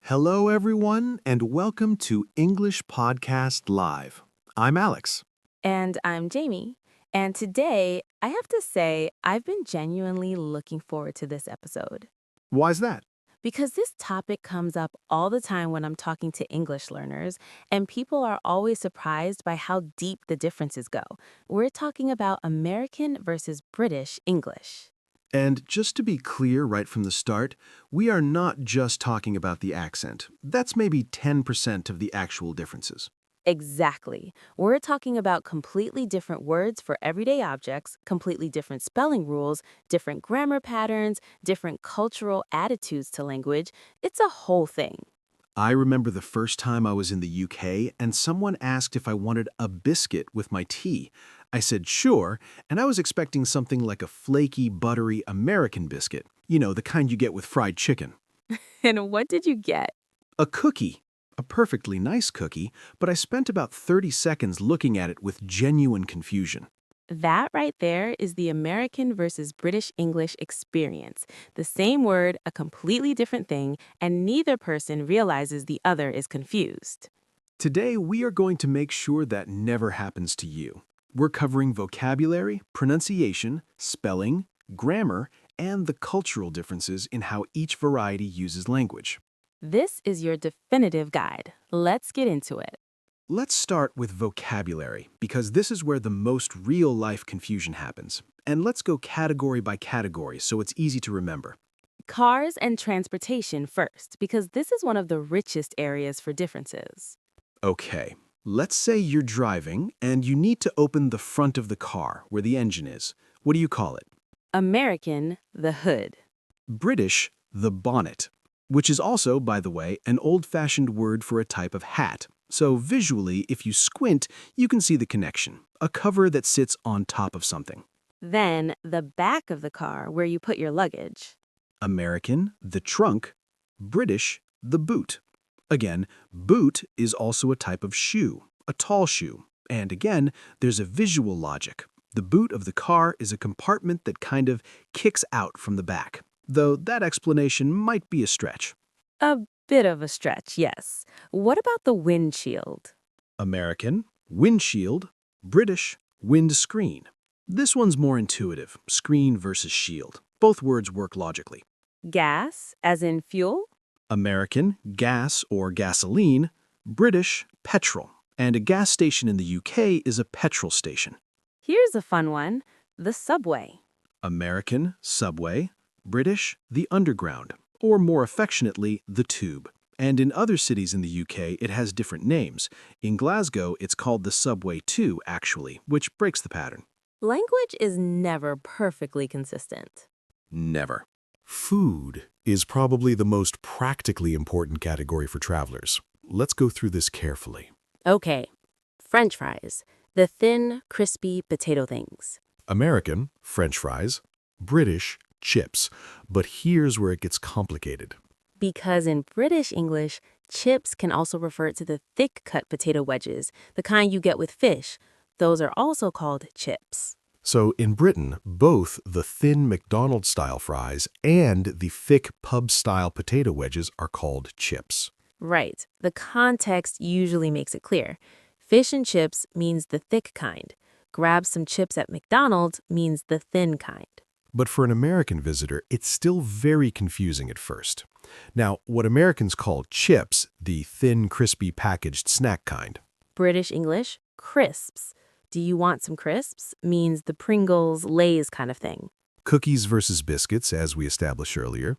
Hello, everyone, and welcome to English Podcast Live. I'm Alex. And I'm Jamie. And today, I have to say, I've been genuinely looking forward to this episode Why's that? because this topic comes up all the time when I'm talking to English learners, and people are always surprised by how deep the differences go. We're talking about American versus British English. And just to be clear right from the start, we are not just talking about the accent. That's maybe 10% of the actual differences. Exactly. We're talking about completely different words for everyday objects, completely different spelling rules, different grammar patterns, different cultural attitudes to language. It's a whole thing. I remember the first time I was in the UK and someone asked if I wanted a biscuit with my tea. I said sure, and I was expecting something like a flaky, buttery American biscuit. You know, the kind you get with fried chicken. And what did you get? A cookie. A perfectly nice cookie, but I spent about 30 seconds looking at it with genuine confusion. That right there is the American versus British English experience. The same word, a completely different thing, and neither person realizes the other is confused. Today, we are going to make sure that never happens to you. We're covering vocabulary, pronunciation, spelling, grammar, and the cultural differences in how each variety uses language. This is your definitive guide. Let's get into it. Let's start with vocabulary, because this is where the most real-life confusion happens. And let's go category by category so it's easy to remember. Cars and transportation first, because this is one of the richest areas for differences. Okay, let's say you're driving and you need to open the front of the car where the engine is. What do you call it? American, the hood. British, the bonnet, which is also, by the way, an old-fashioned word for a type of hat. So visually, if you squint, you can see the connection, a cover that sits on top of something. Then the back of the car where you put your luggage. American, the trunk. British, the boot. Again, boot is also a type of shoe, a tall shoe. And again, there's a visual logic. The boot of the car is a compartment that kind of kicks out from the back, though that explanation might be a stretch. A bit of a stretch, yes. What about the windshield? American, windshield. British, windscreen. This one's more intuitive, screen versus shield. Both words work logically. Gas, as in fuel? American, gas or gasoline. British, petrol. And a gas station in the UK is a petrol station. Here's a fun one, the subway. American, subway. British, the underground, or more affectionately, the tube. And in other cities in the UK, it has different names. In Glasgow, it's called the subway too, actually, which breaks the pattern. Language is never perfectly consistent. Never. Food is probably the most practically important category for travelers. Let's go through this carefully. Okay, French fries, the thin, crispy potato things. American, French fries. British, chips. But here's where it gets complicated. Because in British English, chips can also refer to the thick-cut potato wedges, the kind you get with fish. Those are also called chips. So in Britain, both the thin McDonald's-style fries and the thick pub-style potato wedges are called chips. Right. The context usually makes it clear. Fish and chips means the thick kind. Grab some chips at McDonald's means the thin kind. But for an American visitor, it's still very confusing at first. Now, what Americans call chips, the thin, crispy packaged snack kind. British English, crisps. Do you want some crisps? Means the Pringles, Lay's kind of thing. Cookies versus biscuits, as we established earlier.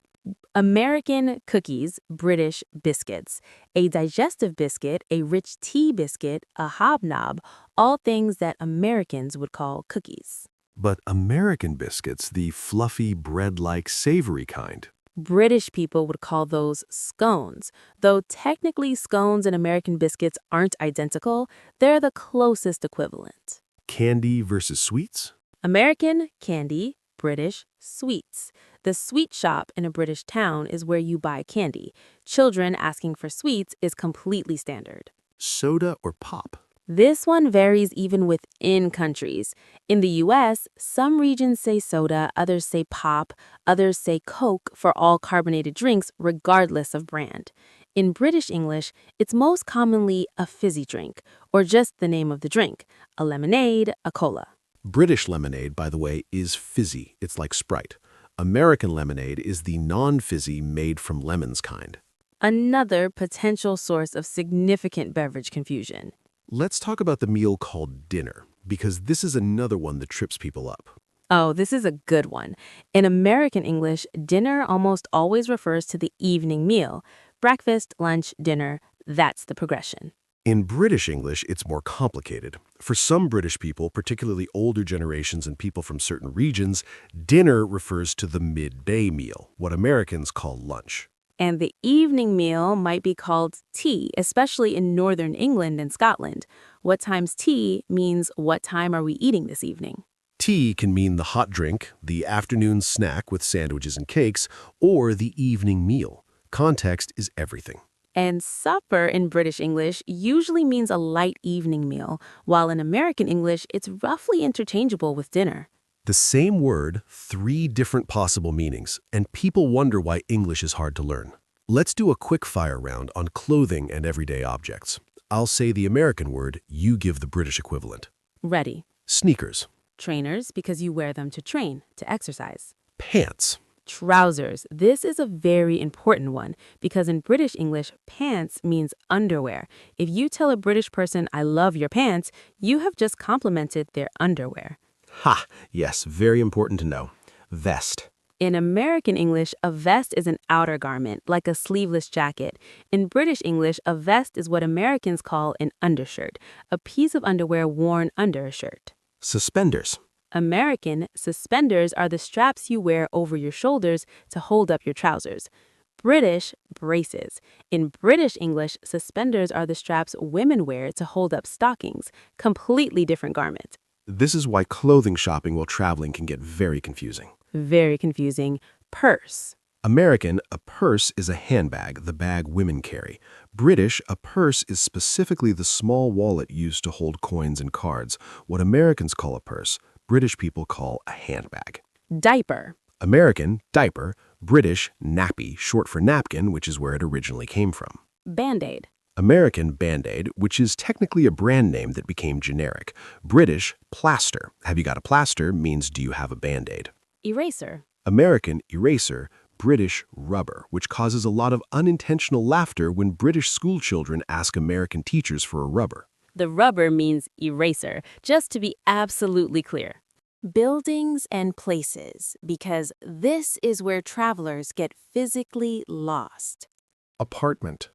American cookies, British biscuits. A digestive biscuit, a rich tea biscuit, a hobnob, all things that Americans would call cookies. But American biscuits, the fluffy, bread-like, savory kind. British people would call those scones. Though technically scones and American biscuits aren't identical, they're the closest equivalent. Candy versus sweets. American, candy. British, sweets. The sweet shop in a British town is where you buy candy. Children asking for sweets is completely standard. Soda or pop. This one varies even within countries. In the US, some regions say soda, others say pop, others say Coke for all carbonated drinks regardless of brand. In British English, it's most commonly a fizzy drink, or just the name of the drink, a lemonade, a cola. British lemonade, by the way, is fizzy. It's like Sprite. American lemonade is the non-fizzy made from lemons kind. Another potential source of significant beverage confusion. Let's talk about the meal called dinner, because this is another one that trips people up. Oh, this is a good one. In American English, dinner almost always refers to the evening meal. Breakfast, lunch, dinner, that's the progression. In British English, it's more complicated. For some British people, particularly older generations and people from certain regions, dinner refers to the midday meal, what Americans call lunch. And the evening meal might be called tea, especially in northern England and Scotland. What time's tea means what time are we eating this evening? Tea can mean the hot drink, the afternoon snack with sandwiches and cakes, or the evening meal. Context is everything. And supper in British English usually means a light evening meal, while in American English, it's roughly interchangeable with dinner. The same word, 3 different possible meanings, and people wonder why English is hard to learn. Let's do a quick fire round on clothing and everyday objects. I'll say the American word, you give the British equivalent. Ready. Sneakers. Trainers, because you wear them to train, to exercise. Pants. Trousers. This is a very important one because in British English, pants means underwear. If you tell a British person, I love your pants, you have just complimented their underwear. Ha! Yes, very important to know. Vest. In American English, a vest is an outer garment, like a sleeveless jacket. In British English, a vest is what Americans call an undershirt, a piece of underwear worn under a shirt. Suspenders. American suspenders are the straps you wear over your shoulders to hold up your trousers. British braces. In British English, suspenders are the straps women wear to hold up stockings. Completely different garment. This is why clothing shopping while traveling can get very confusing. Very confusing. Purse. American, a purse is a handbag, the bag women carry. British, a purse is specifically the small wallet used to hold coins and cards. What Americans call a purse, British people call a handbag. Diaper. American, diaper. British, nappy, short for napkin, which is where it originally came from. Band-aid. American, Band-Aid, which is technically a brand name that became generic. British, plaster. Have you got a plaster means do you have a Band-Aid? Eraser. American, eraser. British, rubber, which causes a lot of unintentional laughter when British schoolchildren ask American teachers for a rubber. The rubber means eraser, just to be absolutely clear. Buildings and places, because this is where travelers get physically lost. Apartment.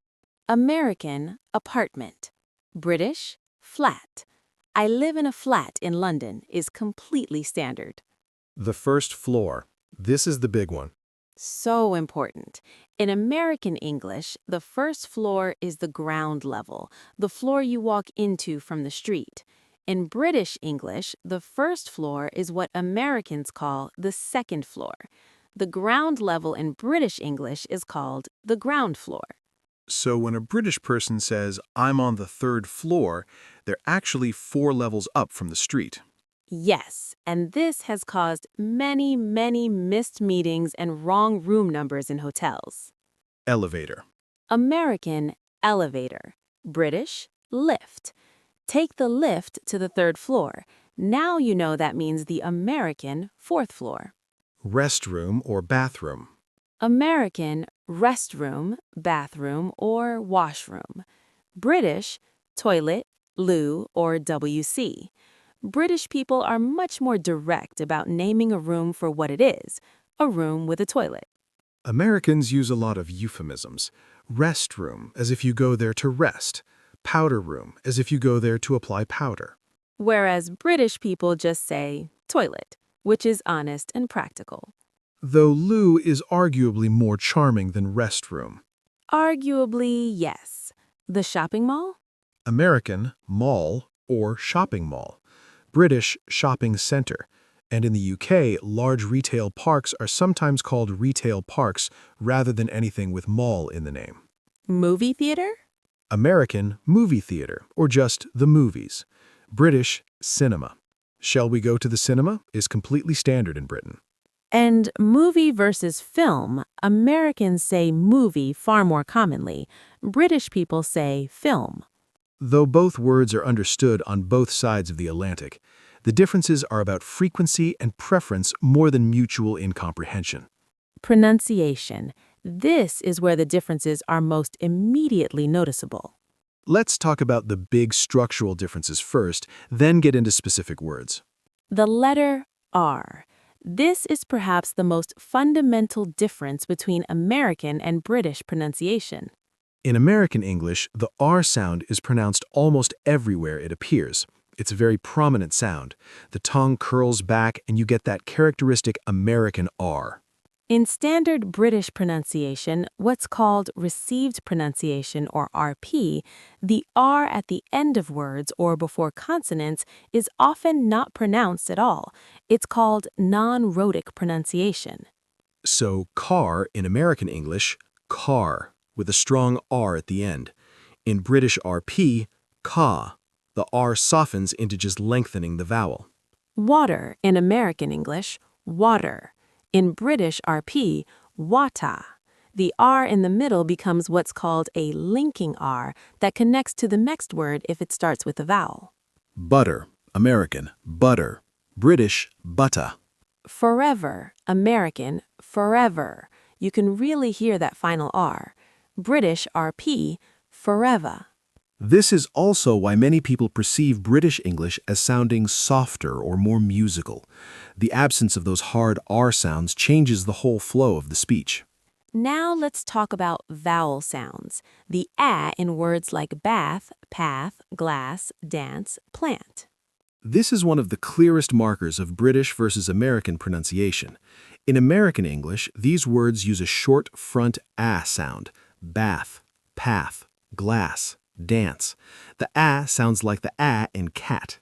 American, apartment. British, flat. I live in a flat in London is completely standard. The first floor. This is the big one. So important. In American English, the first floor is the ground level, the floor you walk into from the street. In British English, the first floor is what Americans call the second floor. The ground level in British English is called the ground floor. So when a British person says, I'm on the 3rd floor, they're actually 4 levels up from the street. Yes, and this has caused many, many missed meetings and wrong room numbers in hotels. Elevator. American, elevator. British, lift. Take the lift to the 3rd floor. Now you know that means the American 4th floor. Restroom or bathroom. American, restroom, bathroom, or washroom. British, toilet, loo, or WC. British people are much more direct about naming a room for what it is, a room with a toilet. Americans use a lot of euphemisms. Restroom, as if you go there to rest. Powder room, as if you go there to apply powder. Whereas British people just say toilet, which is honest and practical. Though loo is arguably more charming than restroom. Arguably, yes. The shopping mall? American, mall or shopping mall. British, shopping center. And in the UK, large retail parks are sometimes called retail parks rather than anything with mall in the name. Movie theater? American, movie theater, or just the movies. British, cinema. Shall we go to the cinema is completely standard in Britain. And movie versus film, Americans say movie far more commonly. British people say film. Though both words are understood on both sides of the Atlantic, the differences are about frequency and preference more than mutual incomprehension. Pronunciation. This is where the differences are most immediately noticeable. Let's talk about the big structural differences first, then get into specific words. The letter R. This is perhaps the most fundamental difference between American and British pronunciation. In American English, the R sound is pronounced almost everywhere it appears. It's a very prominent sound. The tongue curls back and you get that characteristic American R. In standard British pronunciation, what's called received pronunciation or RP, the R at the end of words or before consonants is often not pronounced at all. It's called non-rhotic pronunciation. So car in American English, car, with a strong R at the end. In British RP, ka. The R softens into just lengthening the vowel. Water in American English, water. In British RP, wata. The R in the middle becomes what's called a linking R that connects to the next word if it starts with a vowel. Butter, American, butter. British, butter. Forever, American, forever. You can really hear that final R. British RP, forever. This is also why many people perceive British English as sounding softer or more musical. The absence of those hard R sounds changes the whole flow of the speech. Now let's talk about vowel sounds. The A in words like bath, path, glass, dance, plant. This is one of the clearest markers of British versus American pronunciation. In American English, these words use a short front A sound. Bath, path, glass, dance. The A sounds like the A in cat.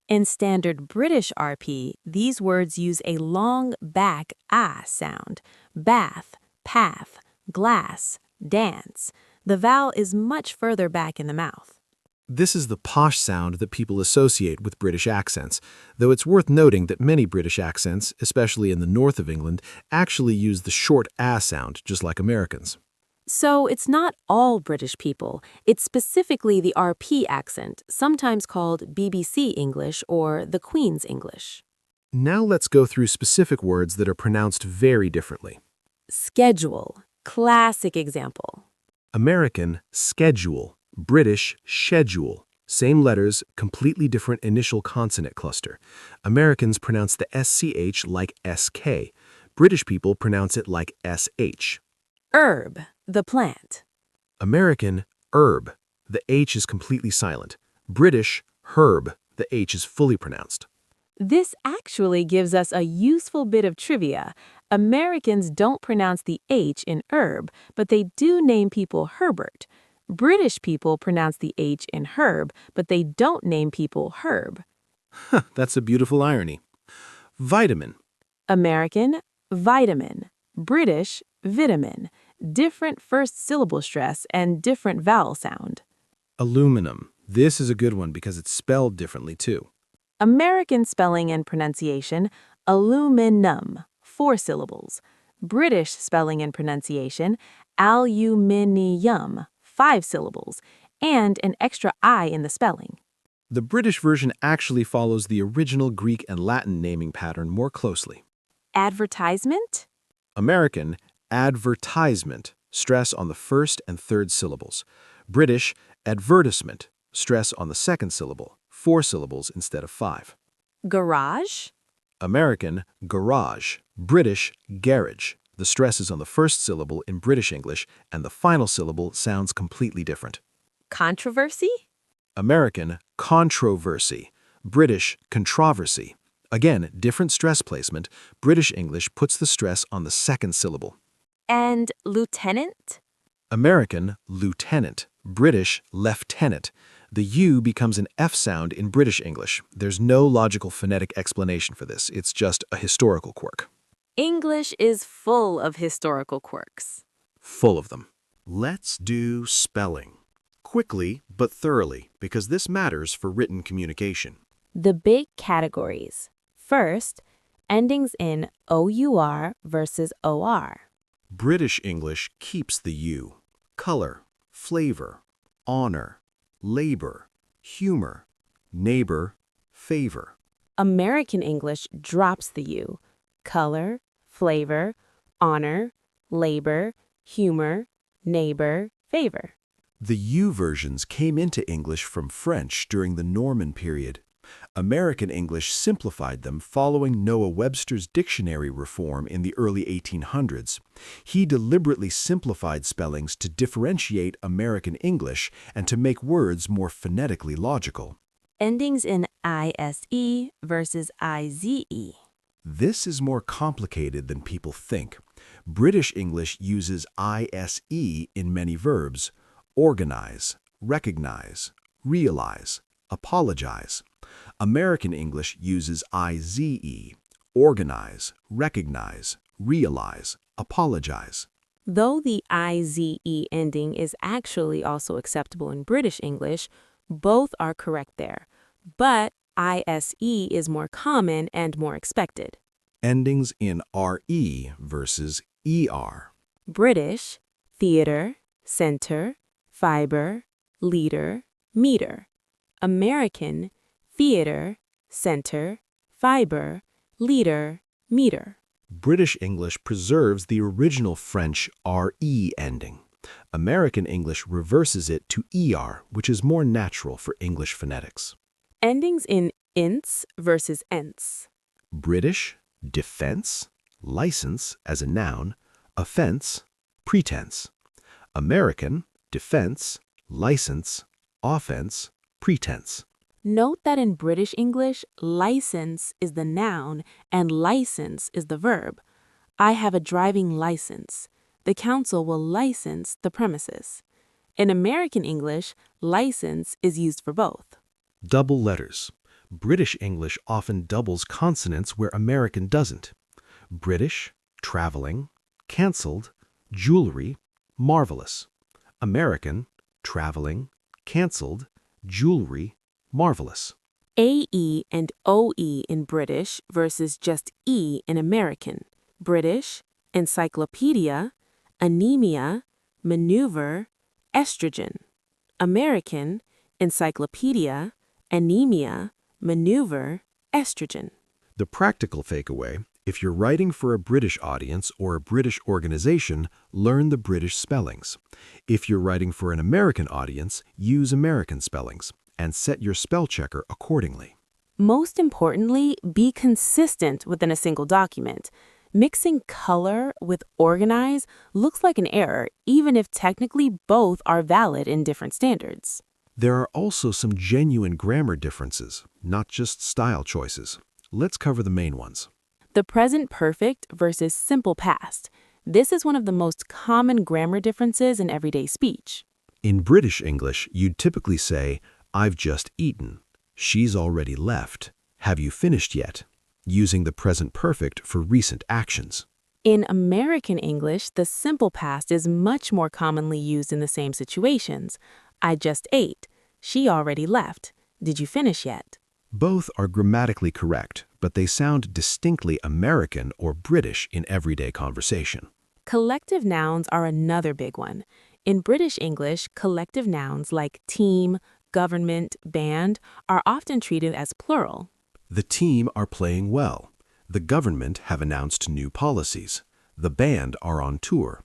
In standard British RP, these words use a long back A sound. Bath, path, glass, dance. The vowel is much further back in the mouth. This is the posh sound that people associate with British accents, though it's worth noting that many British accents, especially in the north of England, actually use the short A sound, just like Americans. So it's not all British people. It's specifically the RP accent, sometimes called BBC English or the Queen's English. Now let's go through specific words that are pronounced very differently. Schedule, classic example. American, schedule. British, schedule. Same letters, completely different initial consonant cluster. Americans pronounce the SCH like SK. British people pronounce it like SH. Herb, the plant. American, herb. The H is completely silent. British, herb. The H is fully pronounced. This actually gives us a useful bit of trivia. Americans don't pronounce the H in herb, but they do name people Herbert. British people pronounce the H in herb, but they don't name people Herb. That's a beautiful irony. Vitamin. American, vitamin. British, vitamin. Different first syllable stress and different vowel sound. Aluminum. This is a good one because it's spelled differently too. American spelling and pronunciation, aluminum, 4 syllables. British spelling and pronunciation, aluminium, 5 syllables, and an extra I in the spelling. The British version actually follows the original Greek and Latin naming pattern more closely. Advertisement? American, advertisement, stress on the first and third syllables. British, advertisement, stress on the second syllable, 4 syllables instead of 5. Garage? American, garage. British, garage. The stress is on the first syllable in British English, and the final syllable sounds completely different. Controversy? American, controversy. British, controversy. Again, different stress placement. British English puts the stress on the second syllable. And lieutenant? American, lieutenant. British, lieutenant. The U becomes an F sound in British English. There's no logical phonetic explanation for this. It's just a historical quirk. English is full of historical quirks. Full of them. Let's do spelling. Quickly but thoroughly, because this matters for written communication. The big categories. First, Endings in OUR versus OR. British English keeps the U. Color, flavor, honor, labor, humor, neighbor, favor. American English drops the U. Color, flavor, honor, labor, humor, neighbor, favor. The U versions came into English from French during the Norman period. American English simplified them following Noah Webster's dictionary reform in the early 1800s. He deliberately simplified spellings to differentiate American English and to make words more phonetically logical. Endings in ISE versus IZE. This is more complicated than people think. British English uses ISE in many verbs: organize, recognize, realize, apologize. American English uses IZE, organize, recognize, realize, apologize. Though the IZE ending is actually also acceptable in British English, both are correct there. But ISE is more common and more expected. Endings in RE versus ER. British, theater, center, fiber, leader, meter. American, theater, center, fiber, leader, meter. British English preserves the original French RE ending. American English reverses it to ER, which is more natural for English phonetics. Endings in INTS versus ENTS. British, defense, license as a noun, offense, pretense. American, defense, license, offense, pretense. Note that in British English, license is the noun and license is the verb. I have a driving license. The council will license the premises. In American English, license is used for both. Double letters. British English often doubles consonants where American doesn't. British, traveling, canceled, jewelry, marvelous. American, traveling, canceled, jewelry, marvelous. AE and OE in British versus just E in American. British, encyclopedia, anemia, maneuver, estrogen. American, encyclopedia, anemia, maneuver, estrogen. The practical takeaway: if you're writing for a British audience or a British organization, learn the British spellings. If you're writing for an American audience, use American spellings and set your spell checker accordingly. Most importantly, be consistent within a single document. Mixing color with organize looks like an error, even if technically both are valid in different standards. There are also some genuine grammar differences, not just style choices. Let's cover the main ones. The present perfect versus simple past. This is one of the most common grammar differences in everyday speech. In British English, you'd typically say, "I've just eaten," "She's already left," "Have you finished yet?" using the present perfect for recent actions. In American English, the simple past is much more commonly used in the same situations. I just ate. She already left. Did you finish yet? Both are grammatically correct, but they sound distinctly American or British in everyday conversation. Collective nouns are another big one. In British English, collective nouns like team, government, band are often treated as plural. The team are playing well. The government have announced new policies. The band are on tour.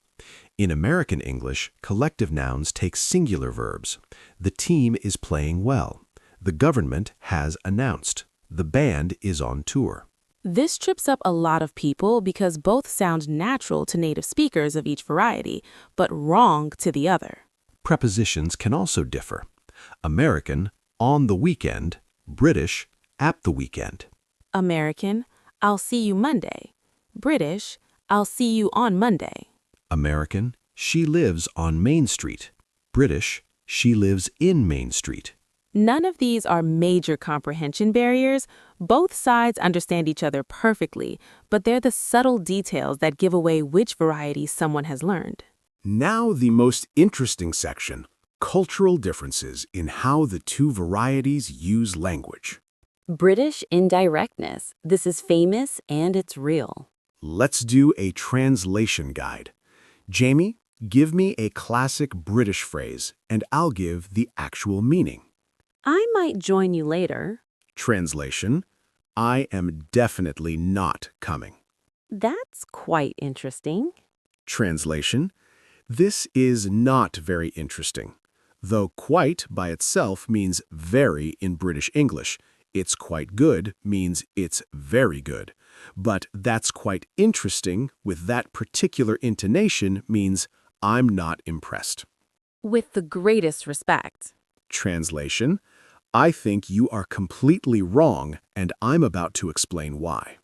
In American English, collective nouns take singular verbs. The team is playing well. The government has announced. The band is on tour. This trips up a lot of people because both sound natural to native speakers of each variety, but wrong to the other. Prepositions can also differ. American, on the weekend. British, at the weekend. American, I'll see you Monday. British, I'll see you on Monday. American, she lives on Main Street. British, she lives in Main Street. None of these are major comprehension barriers. Both sides understand each other perfectly, but they're the subtle details that give away which variety someone has learned. Now the most interesting section: cultural differences in how the two varieties use language. British indirectness. This is famous and it's real. Let's do a translation guide. Jamie, give me a classic British phrase, and I'll give the actual meaning. I might join you later. Translation: I am definitely not coming. That's quite interesting. Translation: this is not very interesting. Though quite by itself means very in British English, it's quite good means it's very good. But that's quite interesting with that particular intonation means I'm not impressed. With the greatest respect. Translation: I think you are completely wrong, and I'm about to explain why.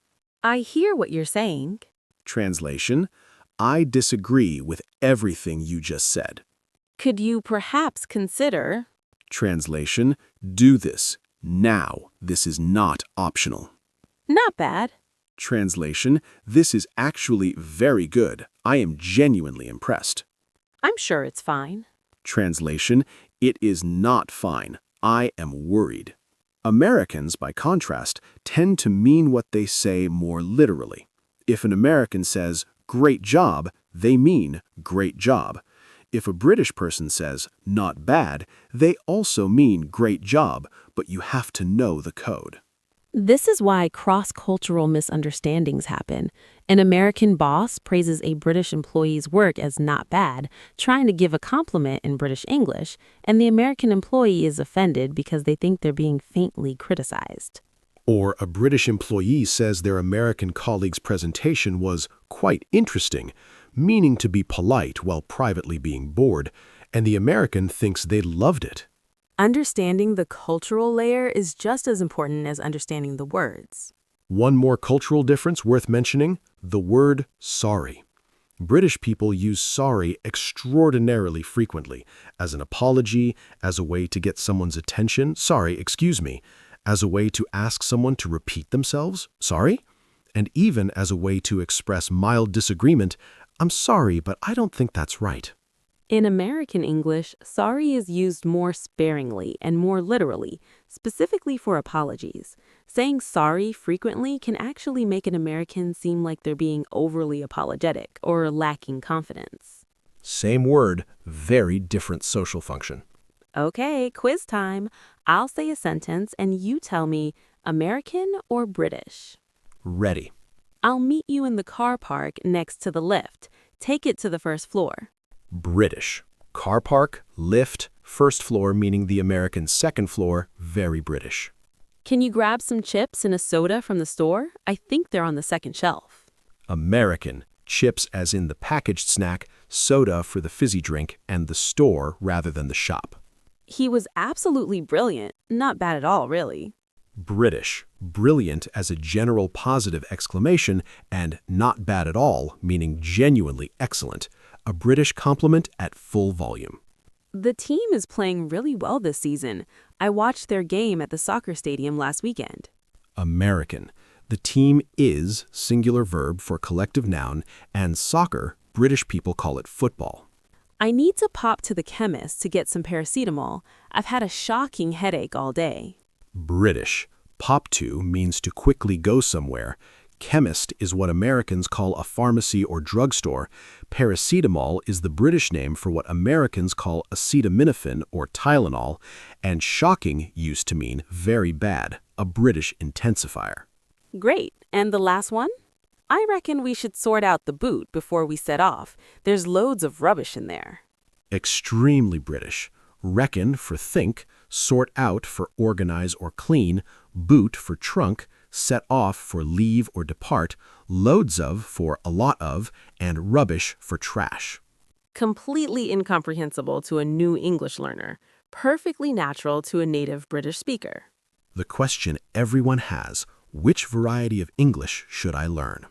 I hear what you're saying. Translation: I disagree with everything you just said. Could you perhaps consider? Translation: do this now. This is not optional. Not bad. Translation: this is actually very good. I am genuinely impressed. I'm sure it's fine. Translation: it is not fine. I am worried. Americans, by contrast, tend to mean what they say more literally. If an American says, "Great job," they mean, "Great job." If a British person says, "Not bad," they also mean, "Great job," but you have to know the code. This is why cross-cultural misunderstandings happen. An American boss praises a British employee's work as not bad, trying to give a compliment in British English, and the American employee is offended because they think they're being faintly criticized. Or a British employee says their American colleague's presentation was quite interesting, meaning to be polite while privately being bored, and the American thinks they loved it. Understanding the cultural layer is just as important as understanding the words. One more cultural difference worth mentioning, the word sorry. British people use sorry extraordinarily frequently, as an apology, as a way to get someone's attention, sorry, excuse me, as a way to ask someone to repeat themselves, sorry, and even as a way to express mild disagreement, I'm sorry, but I don't think that's right. In American English, sorry is used more sparingly and more literally, specifically for apologies. Saying sorry frequently can actually make an American seem like they're being overly apologetic or lacking confidence. Same word, very different social function. Okay, quiz time. I'll say a sentence and you tell me American or British. Ready. I'll meet you in the car park next to the lift. Take it to the first floor. British. Car park, lift, first floor meaning the American second floor, very British. Can you grab some chips and a soda from the store? I think they're on the second shelf. American. Chips as in the packaged snack, soda for the fizzy drink, and the store rather than the shop. He was absolutely brilliant. Not bad at all, really. British. Brilliant as a general positive exclamation, and not bad at all meaning genuinely excellent. A British compliment at full volume. The team is playing really well this season. I watched their game at the soccer stadium last weekend. American. The team is singular verb for collective noun, and soccer, British people call it football. I need to pop to the chemist to get some paracetamol. I've had a shocking headache all day. British. Pop to means to quickly go somewhere. Chemist is what Americans call a pharmacy or drugstore. Paracetamol is the British name for what Americans call acetaminophen or Tylenol, and shocking used to mean very bad, a British intensifier. Great. And the last one? I reckon we should sort out the boot before we set off. There's loads of rubbish in there. Extremely British. Reckon for think, sort out for organize or clean, boot for trunk, set off for leave or depart, loads of for a lot of, and rubbish for trash. Completely incomprehensible to a new English learner. Perfectly natural to a native British speaker. The question everyone has, which variety of English should I learn?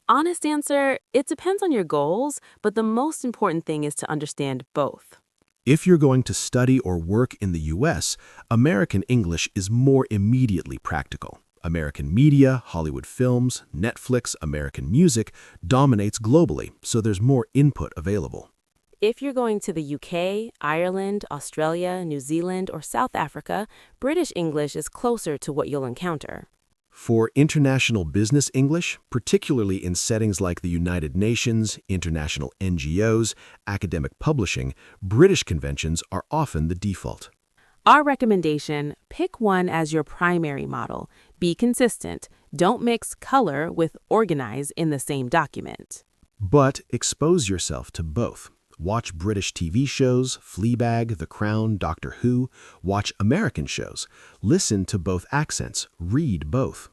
Honest answer, it depends on your goals, but the most important thing is to understand both. If you're going to study or work in the US, American English is more immediately practical. American media, Hollywood films, Netflix, American music dominates globally, so there's more input available. If you're going to the UK, Ireland, Australia, New Zealand, or South Africa, British English is closer to what you'll encounter. For international business English, particularly in settings like the United Nations, international NGOs, academic publishing, British conventions are often the default. Our recommendation, pick one as your primary model. Be consistent. Don't mix color with organize in the same document. But expose yourself to both. Watch British TV shows, Fleabag, The Crown, Doctor Who. Watch American shows. Listen to both accents. Read both.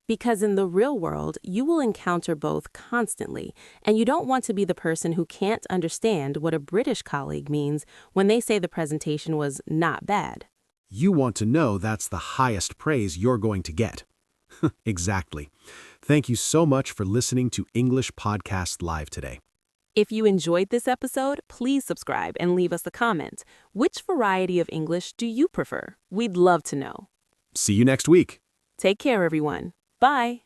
Because in the real world, you will encounter both constantly, and you don't want to be the person who can't understand what a British colleague means when they say the presentation was not bad. You want to know that's the highest praise you're going to get. Exactly. Thank you so much for listening to English Podcast Live today. If you enjoyed this episode, please subscribe and leave us a comment. Which variety of English do you prefer? We'd love to know. See you next week. Take care, everyone. Bye.